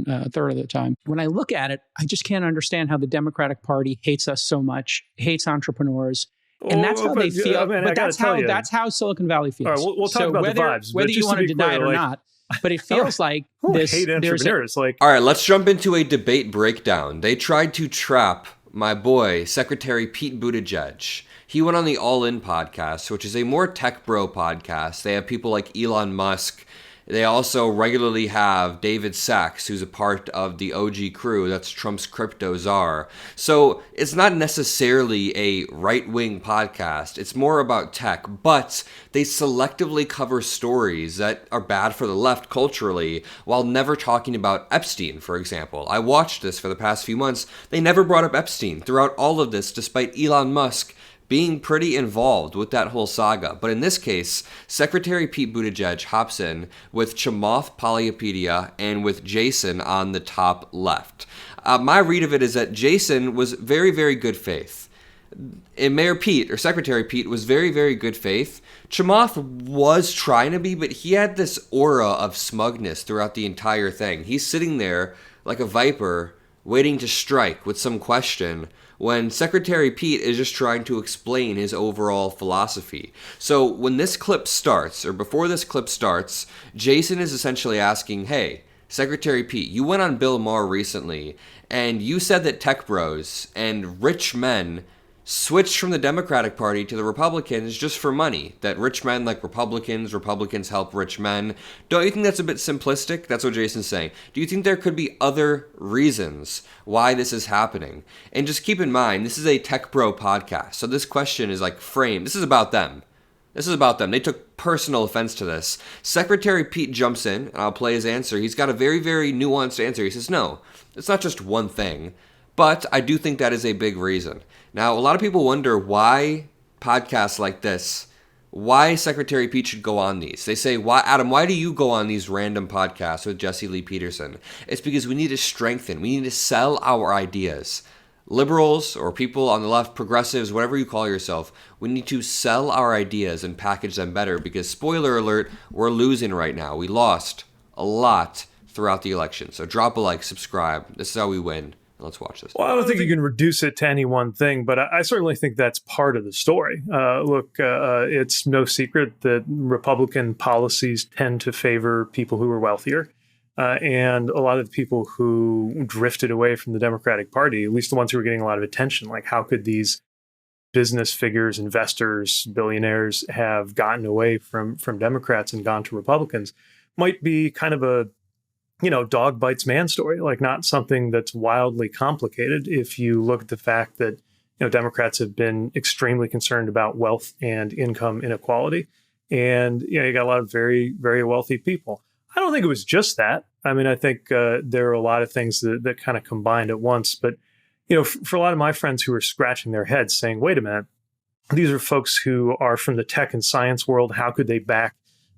a third of the time. When I look at it, I just can't understand how the Democratic Party hates us so much, hates entrepreneurs. And that's how they feel. But that's how Silicon Valley feels. All right, we'll talk about the vibes. Whether you want to deny it or not, but it feels like this. Hate entrepreneurs. All right, let's jump into a debate breakdown. They tried to trap my boy, Secretary Pete Buttigieg. He went on the All In podcast, which is a more tech bro podcast. They have people like Elon Musk. They also regularly have David Sachs, who's a part of the OG crew. That's Trump's crypto czar. So it's not necessarily a right-wing podcast. It's more about tech, but they selectively cover stories that are bad for the left culturally while never talking about Epstein, for example. I watched this for the past few months. They never brought up Epstein throughout all of this, despite Elon Musk being pretty involved with that whole saga. But in this case, Secretary Pete Buttigieg hops in with Chamath Palihapitiya and with Jason on the top left. My read of it is that Jason was very, very good faith. And Mayor Pete, or Secretary Pete, was very, very good faith. Chamath was trying to be, but he had this aura of smugness throughout the entire thing. He's sitting there like a viper, waiting to strike with some question, when Secretary Pete is just trying to explain his overall philosophy. So when this clip starts, or before this clip starts, Jason is essentially asking, hey, Secretary Pete, you went on Bill Maher recently, and you said that tech bros and rich men switched from the Democratic Party to the Republicans just for money, that rich men like Republicans, Republicans help rich men. Don't you think that's a bit simplistic? That's what Jason's saying. Do you think there could be other reasons why this is happening? And just keep in mind, this is a Tech Bro podcast, so this question is like framed. This is about them. They took personal offense to this. Secretary Pete jumps in, and I'll play his answer. He's got a very, very nuanced answer. He says, no, it's not just one thing, but I do think that is a big reason. Now, a lot of people wonder why podcasts like this, why Secretary Pete should go on these. They say, "Why, Adam, why do you go on these random podcasts with Jesse Lee Peterson?" It's because we need to we need to sell our ideas. Liberals or people on the left, progressives, whatever you call yourself, we need to sell our ideas and package them better because, spoiler alert, we're losing right now. We lost a lot throughout the election. So drop a like, subscribe. This is how we win. Let's watch this. Well, I don't think you can reduce it to any one thing, but I certainly think that's part of the story. It's no secret that Republican policies tend to favor people who are wealthier. And a lot of the people who drifted away from the Democratic Party, at least the ones who were getting a lot of attention, like how could these business figures, investors, billionaires have gotten away from Democrats and gone to Republicans, might be kind of a dog bites man story, like not something that's wildly complicated. If you look at the fact that, Democrats have been extremely concerned about wealth and income inequality. And, you got a lot of very, very wealthy people. I don't think it was just that. I mean, I think there are a lot of things that kind of combined at once. But, for a lot of my friends who are scratching their heads saying, wait a minute, these are folks who are from the tech and science world. How could they back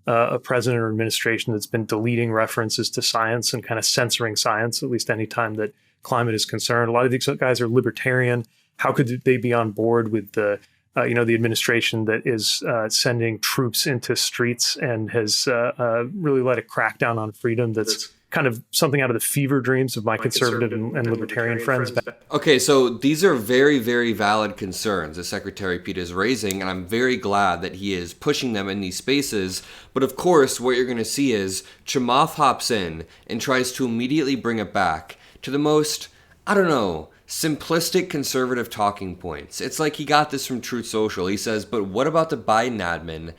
a president or administration that's been deleting references to science and kind of censoring science, at least any time that climate is concerned? A lot of these guys are libertarian. How could they be on board with the administration that is sending troops into streets and has really let a crackdown on freedom that's kind of something out of the fever dreams of my conservative and libertarian friends. Okay, so these are very, very valid concerns that Secretary Pete is raising, and I'm very glad that he is pushing them in these spaces. But of course, what you're going to see is Chamath hops in and tries to immediately bring it back to the most, simplistic conservative talking points. It's like he got this from Truth Social. He says, but what about the Biden admin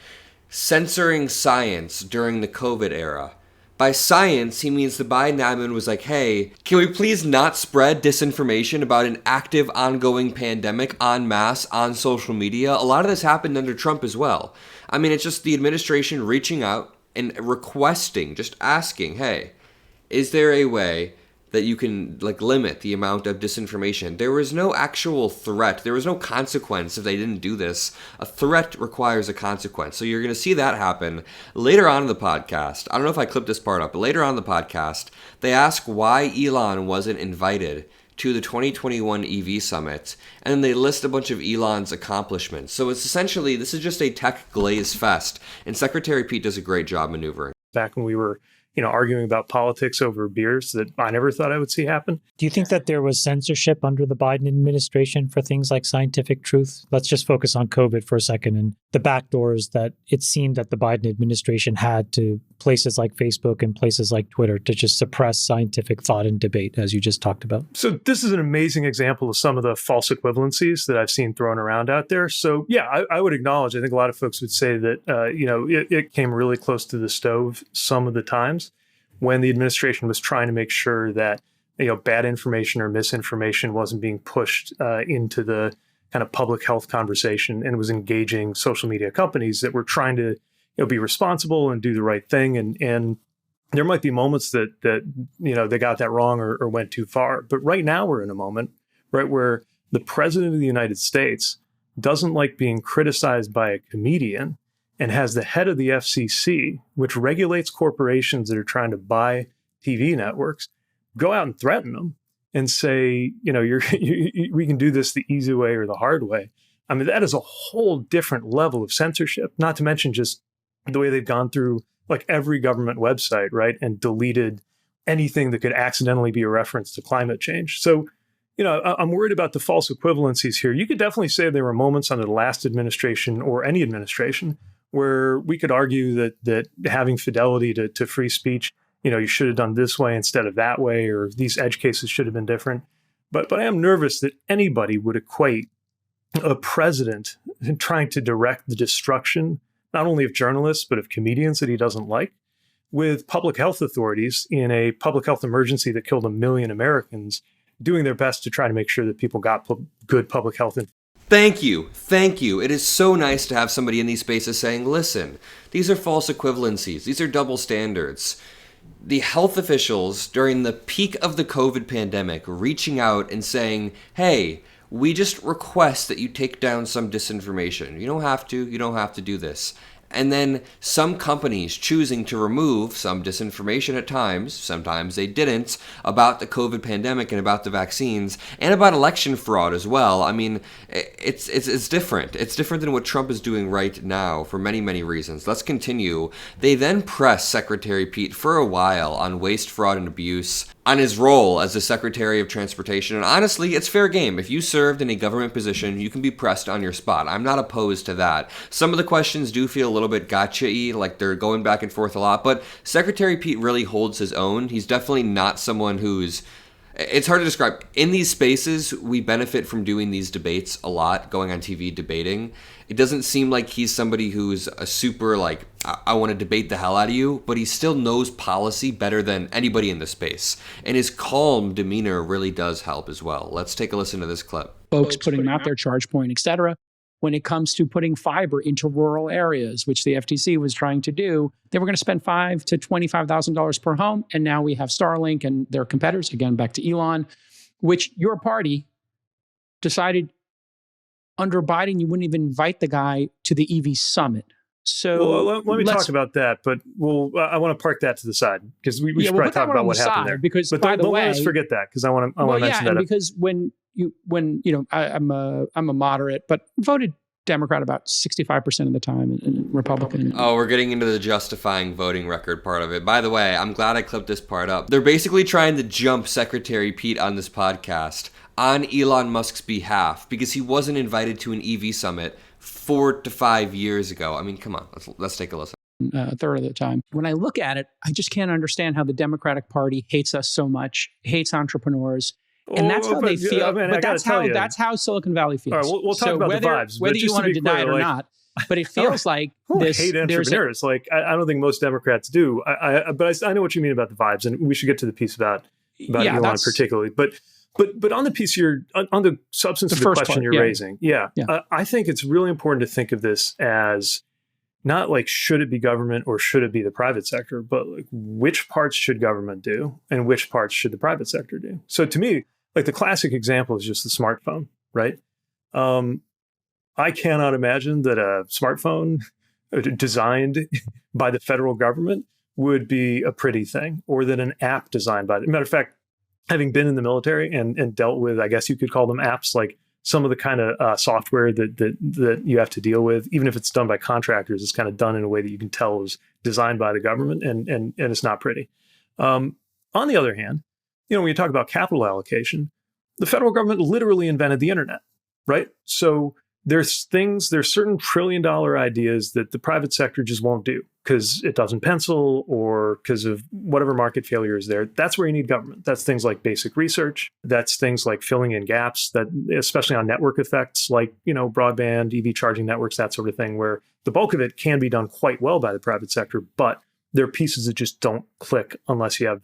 censoring science during the COVID era? By science, he means the Biden admin was like, hey, can we please not spread disinformation about an active, ongoing pandemic en masse on social media? A lot of this happened under Trump as well. I mean, it's just the administration reaching out and requesting, just asking, hey, is there a way that you can limit the amount of disinformation? There was no actual threat. There was no consequence if they didn't do this. A threat requires a consequence. So you're going to see that happen later on in the podcast. I don't know if I clipped this part up, but later on in the podcast, they ask why Elon wasn't invited to the 2021 EV Summit, and then they list a bunch of Elon's accomplishments. So it's essentially, this is just a tech glaze fest, and Secretary Pete does a great job maneuvering. Back when we were arguing about politics over beers that I never thought I would see happen. Do you think that there was censorship under the Biden administration for things like scientific truth? Let's just focus on COVID for a second and the backdoors that it seemed that the Biden administration had to places like Facebook and places like Twitter to just suppress scientific thought and debate, as you just talked about. So this is an amazing example of some of the false equivalencies that I've seen thrown around out there. So yeah, I would acknowledge, I think a lot of folks would say that, it came really close to the stove some of the times when the administration was trying to make sure that, bad information or misinformation wasn't being pushed into the kind of public health conversation and was engaging social media companies that were trying to be responsible and do the right thing. And there might be moments that they got that wrong or went too far. But right now we're in a moment, right, where the president of the United States doesn't like being criticized by a comedian and has the head of the FCC, which regulates corporations that are trying to buy TV networks, go out and threaten them and say, we can do this the easy way or the hard way. I mean, that is a whole different level of censorship, not to mention just the way they've gone through like every government website, right, and deleted anything that could accidentally be a reference to climate change. So, I'm worried about the false equivalencies here. You could definitely say there were moments under the last administration or any administration where we could argue that having fidelity to free speech, you should have done this way instead of that way, or these edge cases should have been different. But I am nervous that anybody would equate a president trying to direct the destruction not only of journalists, but of comedians that he doesn't like, with public health authorities in a public health emergency that killed 1 million Americans, doing their best to try to make sure that people got good public health information. Thank you. Thank you. It is so nice to have somebody in these spaces saying, listen, these are false equivalencies. These are double standards. The health officials during the peak of the COVID pandemic reaching out and saying, hey, we just request that you take down some disinformation. You don't have to do this. And then some companies choosing to remove some disinformation at times, sometimes they didn't, about the COVID pandemic and about the vaccines and about election fraud as well. I mean, it's different. It's different than what Trump is doing right now for many, many reasons. Let's continue. They then press Secretary Pete for a while on waste, fraud, and abuse, on his role as the Secretary of Transportation. And honestly, it's fair game. If you served in a government position, you can be pressed on your spot. I'm not opposed to that. Some of the questions do feel a little bit gotcha-y, like they're going back and forth a lot, but Secretary Pete really holds his own. He's definitely not someone who's... It's hard to describe. In these spaces, we benefit from doing these debates a lot, going on TV, debating. It doesn't seem like he's somebody who's a super, like, I want to debate the hell out of you, but he still knows policy better than anybody in the space. And his calm demeanor really does help as well. Let's take a listen to this clip. Folks putting them out there, charge point, et cetera. When it comes to putting fiber into rural areas, which the FTC was trying to do, they were going to spend $5,000 to $25,000 per home. And now we have Starlink and their competitors, again, back to Elon, which your party decided under Biden, you wouldn't even invite the guy to the EV summit. So let me talk about that, but I want to park that to the side because we should probably talk about what happened there. Because but by the way, let's forget that because I want to mention that. Because I'm a moderate, but voted Democrat about 65% of the time and Republican. Oh, we're getting into the justifying voting record part of it. By the way, I'm glad I clipped this part up. They're basically trying to jump Secretary Pete on this podcast on Elon Musk's behalf because he wasn't invited to an EV summit 4 to 5 years ago. I mean, come on, let's take a listen. A third of the time. When I look at it, I just can't understand how the Democratic Party hates us so much, hates entrepreneurs. And that's how they feel. I mean, but that's how Silicon Vally feels. All right, we'll talk about the vibes. Whether you want to deny it or not, but it feels like this. Hate entrepreneurs. I don't think most Democrats do. But I know what you mean about the vibes, and we should get to the piece about Elon particularly. But on the piece on the substance of the question you're raising, I think it's really important to think of this as not like should it be government or should it be the private sector, but like which parts should government do and which parts should the private sector do. So to me, like the classic example is just the smartphone, right? I cannot imagine that a smartphone designed by the federal government would be a pretty thing, or that an app designed by matter of fact, having been in the military and dealt with, I guess you could call them apps like some of the kind of software that you have to deal with, even if it's done by contractors, it's kind of done in a way that you can tell was designed by the government, and it's not pretty. On the other hand, when you talk about capital allocation, the federal government literally invented the internet, right? So there's certain trillion-dollar ideas that the private sector just won't do because it doesn't pencil or because of whatever market failure is there. That's where you need government. That's things like basic research. That's things like filling in gaps, that especially on network effects like, broadband, EV charging networks, that sort of thing, where the bulk of it can be done quite well by the private sector, but there are pieces that just don't click unless you have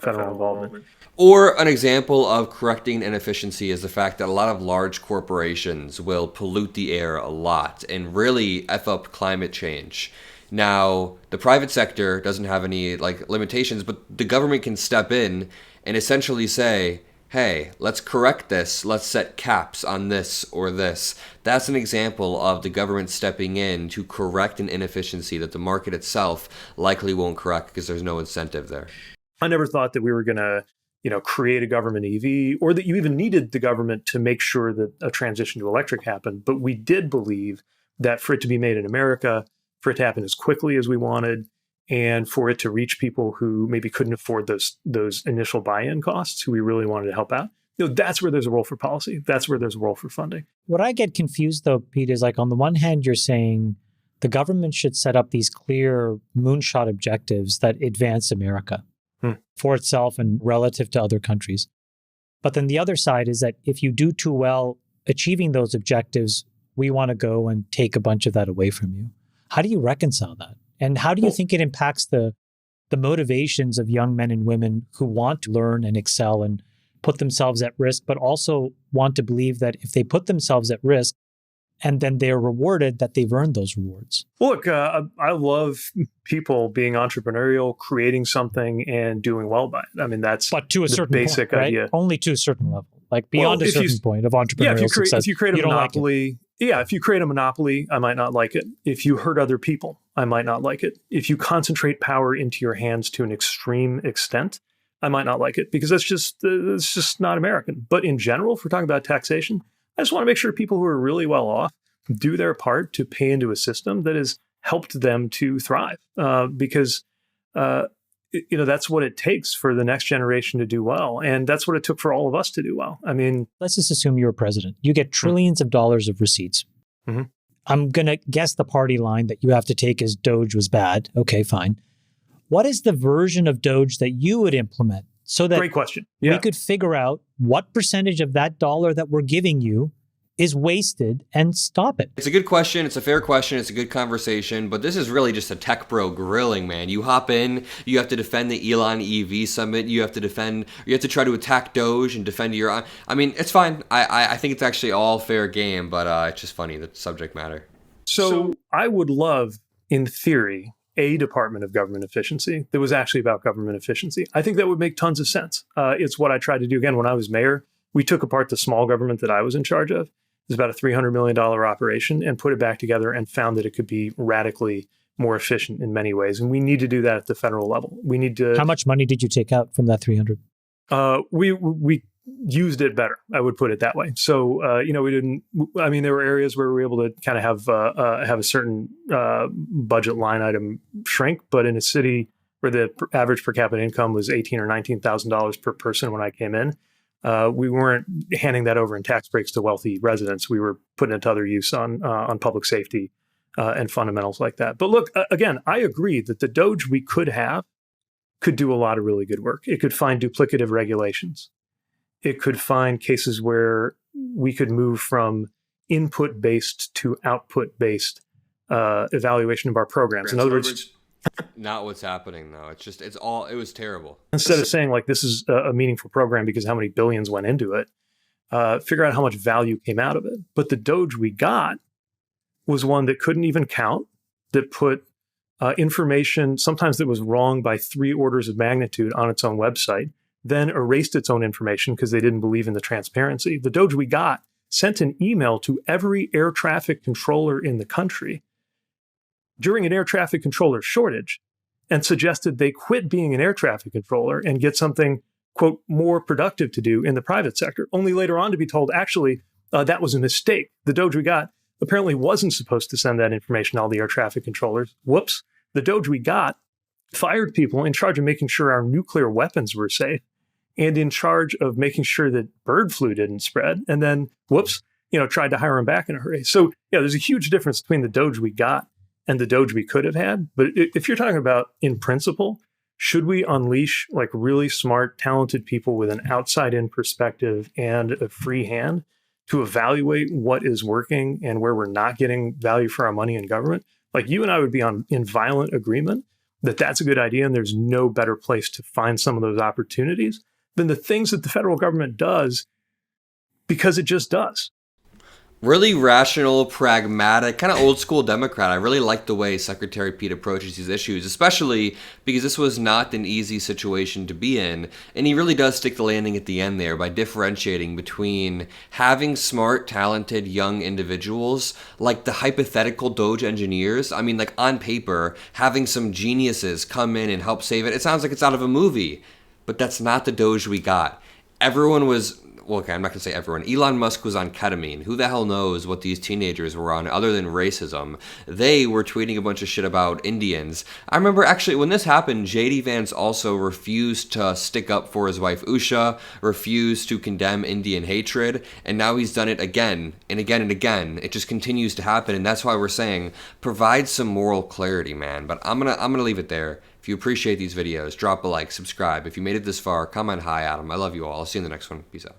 federal involvement. Or an example of correcting inefficiency is the fact that a lot of large corporations will pollute the air a lot and really F up climate change. Now, the private sector doesn't have any limitations, but the government can step in and essentially say, hey, let's correct this. Let's set caps on this or this. That's an example of the government stepping in to correct an inefficiency that the market itself likely won't correct because there's no incentive there. I never thought that we were going to, create a government EV, or that you even needed the government to make sure that a transition to electric happened. But we did believe that for it to be made in America, for it to happen as quickly as we wanted, and for it to reach people who maybe couldn't afford those initial buy-in costs, who we really wanted to help out, that's where there's a role for policy. That's where there's a role for funding. What I get confused though, Pete, is on the one hand, you're saying the government should set up these clear moonshot objectives that advance America for itself and relative to other countries. But then the other side is that if you do too well achieving those objectives, we want to go and take a bunch of that away from you. How do you reconcile that? And how do you think it impacts the motivations of young men and women who want to learn and excel and put themselves at risk, but also want to believe that if they put themselves at risk and then they're rewarded, that they've earned those rewards? Look, I love people being entrepreneurial, creating something and doing well by it. I mean, that's but to a certain basic point, right? idea. Only to a certain level. Beyond a certain point of entrepreneurial success. If you create a monopoly, if you create a monopoly, I might not like it. If you hurt other people, I might not like it. If you concentrate power into your hands to an extreme extent, I might not like it, because it's just not American. But in general, if we're talking about taxation, I just want to make sure people who are really well off do their part to pay into a system that has helped them to thrive, because that's what it takes for the next generation to do well. And that's what it took for all of us to do well. I mean, let's just assume you're president. You get trillions of dollars of receipts. Mm-hmm. I'm going to guess the party line that you have to take is DOGE was bad. Okay, fine. What is the version of DOGE that you would implement so that great question. Yeah. We could figure out what percentage of that dollar that we're giving you is wasted and stop it? It's a good question. It's a fair question. It's a good conversation. But this is really just a tech bro grilling, man. You hop in, you have to defend the Elon EV summit. You have to try to attack DOGE and defend your... I mean, it's fine. I think it's actually all fair game, but it's just funny, the subject matter. So I would love, in theory, a Department of Government Efficiency that was actually about government efficiency. I think that would make tons of sense. It's what I tried to do. Again, when I was mayor, we took apart the small government that I was in charge of. It was about a $300 million operation, and put it back together and found that it could be radically more efficient in many ways. And we need to do that at the federal level. We need to... How much money did you take out from that 300? We used it better, I would put it that way. So, we didn't... I mean, there were areas where we were able to kind of have a certain budget line item shrink, but in a city where the average per capita income was $18,000 or $19,000 per person when I came in, we weren't handing that over in tax breaks to wealthy residents. We were putting it to other use on public safety and fundamentals like that. But look, again, I agree that the DOGE we could have could do a lot of really good work. It could find duplicative regulations. It could find cases where we could move from input-based to output-based evaluation of our programs. In other words, not what's happening though. It was terrible. Instead of saying this is a meaningful program because how many billions went into it, figure out how much value came out of it. But the DOGE we got was one that couldn't even count, that put information, sometimes that was wrong by 3 orders of magnitude, on its own website, then erased its own information because they didn't believe in the transparency. The DOGE we got sent an email to every air traffic controller in the country during an air traffic controller shortage, and suggested they quit being an air traffic controller and get something, quote, more productive to do in the private sector, only later on to be told, actually, that was a mistake. The DOGE we got apparently wasn't supposed to send that information to all the air traffic controllers. Whoops. The DOGE we got fired people in charge of making sure our nuclear weapons were safe and in charge of making sure that bird flu didn't spread. And then, whoops, tried to hire them back in a hurry. So, there's a huge difference between the DOGE we got and the DOGE we could have had. But if you're talking about in principle, should we unleash like really smart, talented people with an outside-in perspective and a free hand to evaluate what is working and where we're not getting value for our money in government? Like you and I would be in violent agreement that that's a good idea, and there's no better place to find some of those opportunities than the things that the federal government does, because it just does. Really rational, pragmatic, kind of old school Democrat. I really like the way Secretary Pete approaches these issues, especially because this was not an easy situation to be in. And he really does stick the landing at the end there by differentiating between having smart, talented, young individuals, like the hypothetical DOGE engineers. I mean, like on paper, having some geniuses come in and help save it. It sounds like it's out of a movie, but that's not the DOGE we got. Everyone was... Well, okay, I'm not going to say everyone. Elon Musk was on ketamine. Who the hell knows what these teenagers were on other than racism? They were tweeting a bunch of shit about Indians. I remember actually when this happened, J.D. Vance also refused to stick up for his wife Usha, refused to condemn Indian hatred, and now he's done it again and again and again. It just continues to happen, and that's why we're saying provide some moral clarity, man. But I'm gonna leave it there. If you appreciate these videos, drop a like, subscribe. If you made it this far, comment hi, Adam. I love you all. I'll see you in the next one. Peace out.